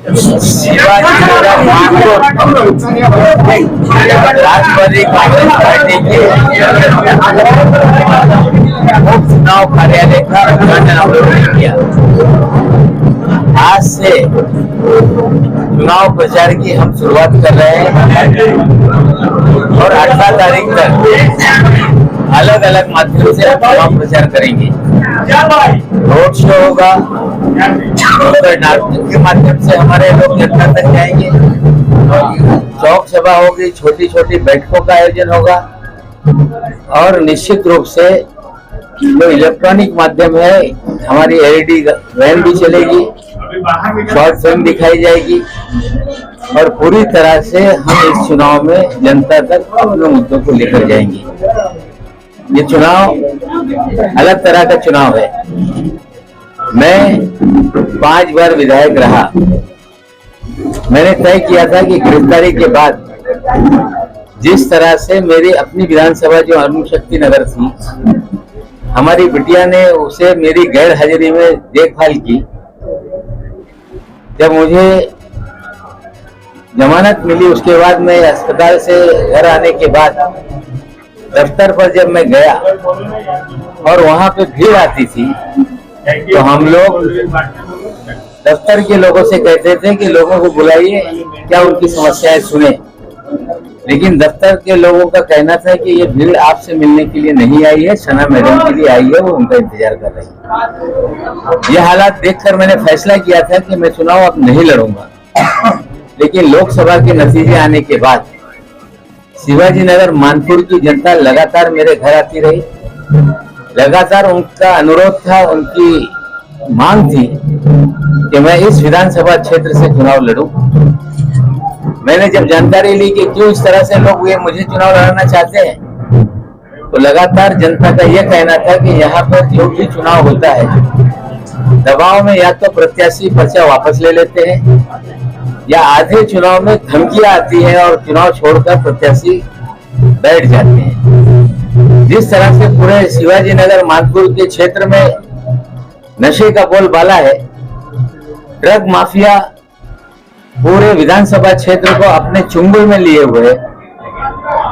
राष्ट्रवादी Congress party के चुनाव कार्यालय का उद्घाटन हम लोगों ने किया। आज से चुनाव प्रचार की हम शुरुआत कर रहे हैं और 18 तारीख तक अलग अलग माध्यम से चुनाव प्रचार करेंगे। रोड शो होगा, नाटक के माध्यम से हमारे लोग जनता तक जाएंगे, चौक सभा होगी, छोटी छोटी बैठकों का आयोजन होगा और निश्चित रूप से जो इलेक्ट्रॉनिक माध्यम है, हमारी एलईडी वैन भी चलेगी, शॉर्ट फिल्म दिखाई जाएगी और पूरी तरह से हम इस चुनाव में जनता तक अपने मुद्दों को लेकर जाएंगे। ये चुनाव अलग तरह का चुनाव है। मैं 5 बार विधायक रहा। मैंने तय किया था कि गिरफ्तारी के बाद जिस तरह से मेरी अपनी विधानसभा जो अरुणशक्ति नगर थी, हमारी बिटिया ने उसे मेरी गैर हाजिरी में देखभाल की। जब मुझे जमानत मिली उसके बाद मैं अस्पताल से घर आने के बाद दफ्तर पर जब मैं गया और वहां पे भीड़ आती थी तो हम लोग दफ्तर के लोगों से कहते थे कि लोगों को बुलाइए, क्या उनकी समस्याएं सुने। लेकिन दफ्तर के लोगों का कहना था कि ये भीड़ आपसे मिलने के लिए नहीं आई है, सना मैडम के लिए आई है, वो उनका इंतजार कर रही है। ये हालात देखकर मैंने फैसला किया था कि मैं चुनाव अब नहीं लड़ूंगा। लेकिन लोकसभा के नतीजे आने के बाद शिवाजी नगर मानपुर की जनता लगातार मेरे घर आती रही। लगातार उनका अनुरोध था, उनकी मांग थी कि मैं इस विधानसभा क्षेत्र से चुनाव लड़ूं। मैंने जब जानकारी ली कि क्यों इस तरह से लोग ये मुझे चुनाव लड़ाना चाहते हैं, तो लगातार जनता का यह कहना था कि यहाँ पर जो भी चुनाव होता है, दबाव में या तो प्रत्याशी पर्चा वापस ले लेते हैं या आधे चुनाव में धमकियां आती हैं और चुनाव छोड़कर प्रत्याशी बैठ जाते हैं। जिस तरह से पूरे शिवाजी नगर मानपुर के क्षेत्र में नशे का बोलबाला है, ड्रग माफिया पूरे विधानसभा क्षेत्र को अपने चुंगल में लिए हुए,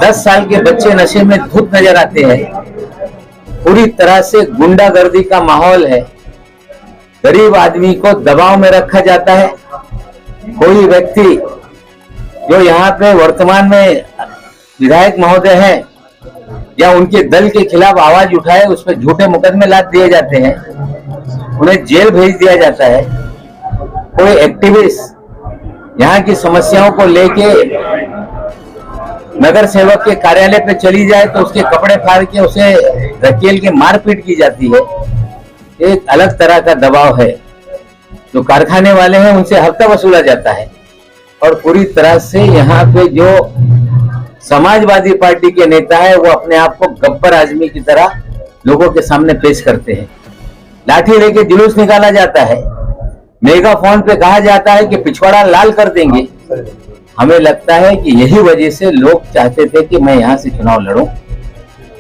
10 साल के बच्चे नशे में धुत नजर आते हैं, पूरी तरह से गुंडागर्दी का माहौल है, गरीब आदमी को दबाव में रखा जाता है। कोई व्यक्ति जो यहाँ पे वर्तमान में विधायक महोदय हैं या उनके दल के खिलाफ आवाज उठाए, उस पर झूठे मुकदमे लाद दिए जाते हैं, उन्हें जेल भेज दिया जाता है। कोई एक्टिविस्ट यहाँ की समस्याओं को लेके नगर सेवक के कार्यालय पे चली जाए तो उसके कपड़े फाड़ के उसे धकेल के मारपीट की जाती है। एक अलग तरह का दबाव है। जो कारखाने वाले हैं उनसे हफ्ता वसूला जाता है और पूरी तरह से यहाँ पे जो समाजवादी पार्टी के नेता है वो अपने आप को गब्बर आदमी की तरह लोगों के सामने पेश करते हैं। लाठी लेके जुलूस निकाला जाता है, मेगाफोन पे कहा जाता है कि पिछवाड़ा लाल कर देंगे। हमें लगता है कि यही वजह से लोग चाहते थे कि मैं यहाँ से चुनाव लड़ूं।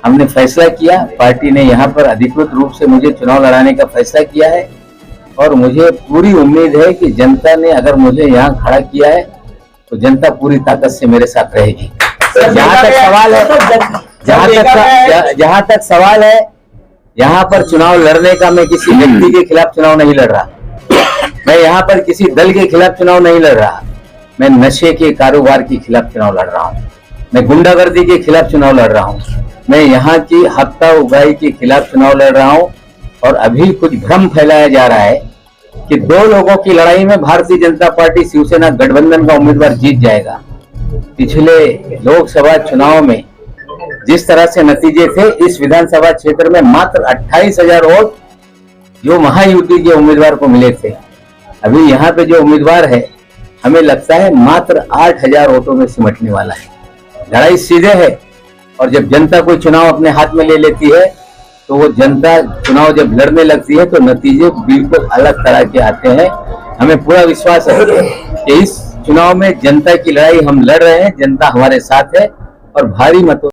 हमने फैसला किया, पार्टी ने यहाँ पर अधिकृत रूप से मुझे चुनाव लड़ाने का फैसला किया है और मुझे पूरी उम्मीद है कि जनता ने अगर मुझे यहाँ खड़ा किया है तो जनता पूरी ताकत से मेरे साथ रहेगी। जहाँ तक सवाल है यहाँ पर चुनाव लड़ने का, मैं किसी व्यक्ति के खिलाफ चुनाव नहीं लड़ रहा, मैं यहाँ पर किसी दल के खिलाफ चुनाव नहीं लड़ रहा, मैं नशे के कारोबार के खिलाफ चुनाव लड़ रहा हूँ, मैं गुंडागर्दी के खिलाफ चुनाव लड़ रहा हूँ, मैं यहाँ की हत्या उगाई के खिलाफ चुनाव लड़ रहा हूँ। और अभी कुछ भ्रम फैलाया जा रहा है कि 2 लोगों की लड़ाई में भारतीय जनता पार्टी शिवसेना गठबंधन का उम्मीदवार जीत जाएगा। पिछले लोकसभा चुनाव में जिस तरह से नतीजे थे, इस विधानसभा क्षेत्र में मात्र 28,000 वोट जो महायुति के उम्मीदवार को मिले थे। अभी यहाँ पे जो उम्मीदवार है, हमें लगता है मात्र 8,000 वोटों में सिमटने वाला है। लड़ाई सीधे है और जब जनता कोई चुनाव अपने हाथ में ले लेती है तो वो जनता चुनाव जब लड़ने लगती है तो नतीजे बिल्कुल अलग तरह के आते हैं। हमें पूरा विश्वास है कि इस चुनाव में जनता की लड़ाई हम लड़ रहे हैं, जनता हमारे साथ है और भारी मतों